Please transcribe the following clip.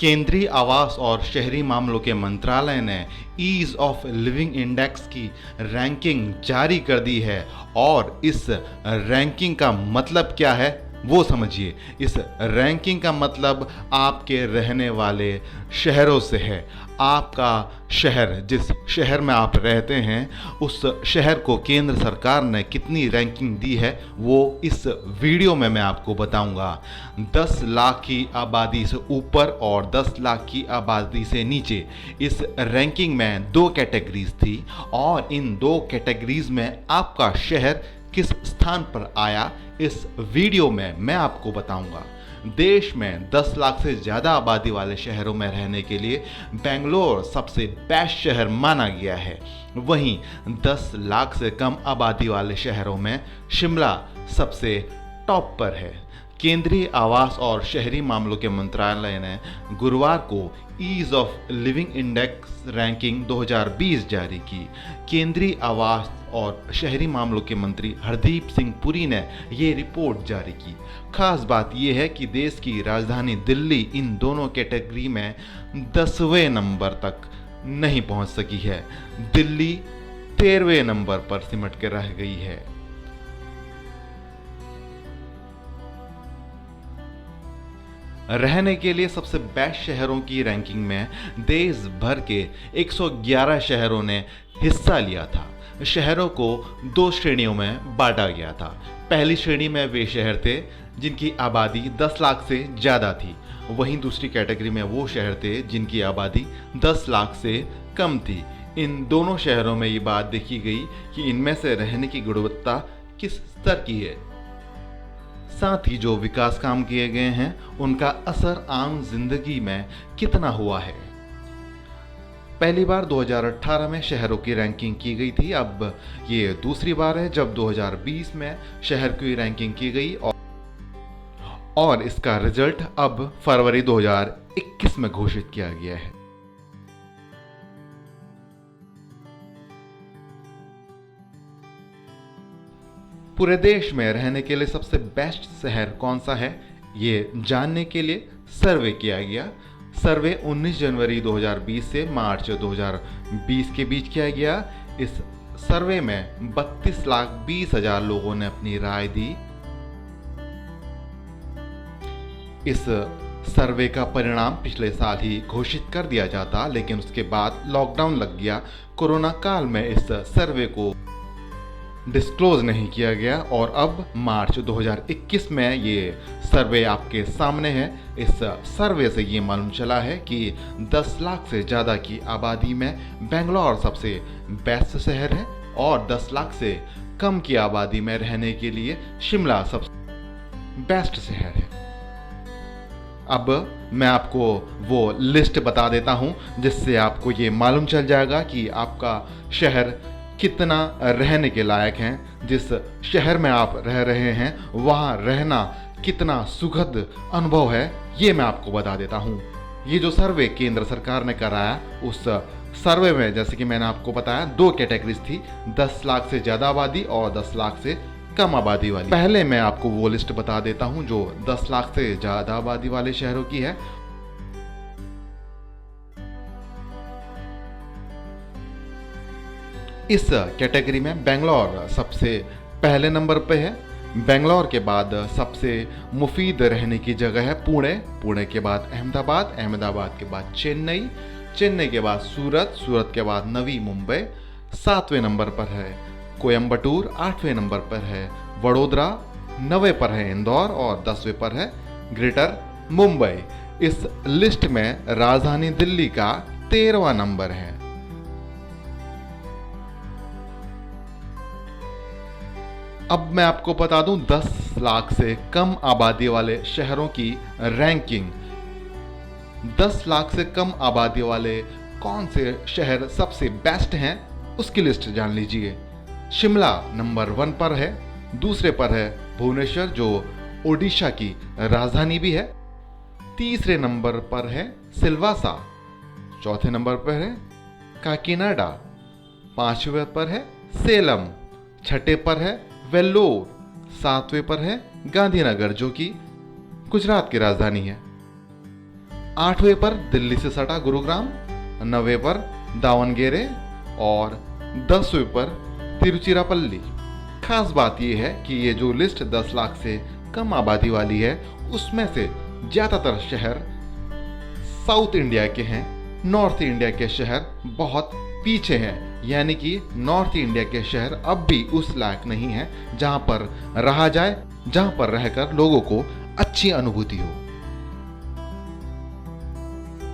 केंद्रीय आवास और शहरी मामलों के मंत्रालय ने ईज ऑफ लिविंग इंडेक्स की रैंकिंग जारी कर दी है। और इस रैंकिंग का मतलब क्या है वो समझिए। इस रैंकिंग का मतलब आपके रहने वाले शहरों से है। आपका शहर, जिस शहर में आप रहते हैं, उस शहर को केंद्र सरकार ने कितनी रैंकिंग दी है वो इस वीडियो में मैं आपको बताऊंगा। 10 लाख की आबादी से ऊपर और 10 लाख की आबादी से नीचे इस रैंकिंग में 2 कैटेगरीज थी और इन 2 कैटेगरीज में आपका शहर किस स्थान पर आया इस वीडियो में मैं आपको बताऊंगा। देश में 10 लाख से ज़्यादा आबादी वाले शहरों में रहने के लिए बेंगलोर सबसे बेस्ट शहर माना गया है। वहीं 10 लाख से कम आबादी वाले शहरों में शिमला सबसे टॉप पर है। केंद्रीय आवास और शहरी मामलों के मंत्रालय ने गुरुवार को ease of living index ranking 2020 जारी की। केंद्रीय आवास और शहरी मामलों के मंत्री हरदीप सिंह पुरी ने ये रिपोर्ट जारी की। खास बात यह है कि देश की राजधानी दिल्ली इन दोनों कैटेगरी में 10वें नंबर तक नहीं पहुंच सकी है। दिल्ली 13वें नंबर पर सिमट कर रह गई है। रहने के लिए सबसे बेस्ट शहरों की रैंकिंग में देश भर के 111 शहरों ने हिस्सा लिया था। शहरों को 2 श्रेणियों में बांटा गया था। पहली श्रेणी में वे शहर थे जिनकी आबादी 10 लाख से ज़्यादा थी। वहीं दूसरी कैटेगरी में वो शहर थे जिनकी आबादी 10 लाख से कम थी। इन दोनों शहरों में ये बात देखी गई कि इनमें से रहने की गुणवत्ता किस स्तर की है। साथ ही जो विकास काम किए गए हैं उनका असर आम जिंदगी में कितना हुआ है। पहली बार 2018 में शहरों की रैंकिंग की गई थी। अब ये दूसरी बार है जब 2020 में शहर की रैंकिंग की गई और इसका रिजल्ट अब फरवरी 2021 में घोषित किया गया है। पूरे देश में रहने के लिए सबसे बेस्ट शहर कौन सा है ये जानने के लिए सर्वे किया गया। सर्वे 19 जनवरी 2020 से मार्च 2020 के बीच किया गया। इस सर्वे में 32,20,000 लोगों ने अपनी राय दी। इस सर्वे का परिणाम पिछले साल ही घोषित कर दिया जाता, लेकिन उसके बाद लॉकडाउन लग गया। कोरोना काल में इस सर्वे को डिस्क्लोज नहीं किया गया और अब मार्च 2021 में ये सर्वे आपके सामने है। इस सर्वे से ये मालूम चला है कि 10 लाख से ज़्यादा की आबादी में बेंगलोर सबसे बेस्ट शहर है और 10 लाख से कम की आबादी में रहने के लिए शिमला सबसे बेस्ट शहर है। अब मैं आपको वो लिस्ट बता देता हूँ जिससे आपको ये मालूम चल जाएगा कि आपका शहर कितना रहने के लायक हैं। जिस शहर में आप रह रहे हैं वहाँ रहना कितना सुखद अनुभव है ये मैं आपको बता देता हूँ। ये जो सर्वे केंद्र सरकार ने कराया उस सर्वे में जैसे कि मैंने आपको बताया 2 कैटेगरीज थी, 10 लाख से ज़्यादा आबादी और 10 लाख से कम आबादी वाली। पहले मैं आपको वो लिस्ट बता देता हूँ जो 10 लाख से ज़्यादा आबादी वाले शहरों की है। इस कैटेगरी में बेंगलोर सबसे पहले नंबर पे है। बेंगलोर के बाद सबसे मुफीद रहने की जगह है पुणे, पुणे के बाद अहमदाबाद, अहमदाबाद के बाद चेन्नई, चेन्नई के बाद सूरत, सूरत के बाद नवी मुंबई, 7वें नंबर पर है कोयम्बटूर, 8वें नंबर पर है वडोदरा, 9वें पर है इंदौर और 10वें पर है ग्रेटर मुंबई। इस लिस्ट में राजधानी दिल्ली का 13वां नंबर है। अब मैं आपको बता दूं 10 लाख से कम आबादी वाले शहरों की रैंकिंग। 10 लाख से कम आबादी वाले कौन से शहर सबसे बेस्ट हैं उसकी लिस्ट जान लीजिए। शिमला नंबर 1 पर है, दूसरे पर है भुवनेश्वर जो ओडिशा की राजधानी भी है, तीसरे नंबर पर है सिलवासा, चौथे नंबर पर है काकीनाडा, 5वें पर है सेलम, छठे पर है वेल्लोर, 7वें पर है गांधीनगर जो कि गुजरात की राजधानी है। 8वें पर दिल्ली से सटा गुरुग्राम, 9वें पर दावणगेरे और 10वें पर तिरुचिरापल्ली। खास बात यह है कि ये जो लिस्ट 10 लाख से कम आबादी वाली है उसमें से ज़्यादातर शहर साउथ इंडिया के हैं। नॉर्थ इंडिया के शहर बहुत पीछे हैं, यानी कि नॉर्थ इंडिया के शहर अब भी उस लायक नहीं है जहां पर रहा जाए, जहां पर रहकर लोगों को अच्छी अनुभूति हो।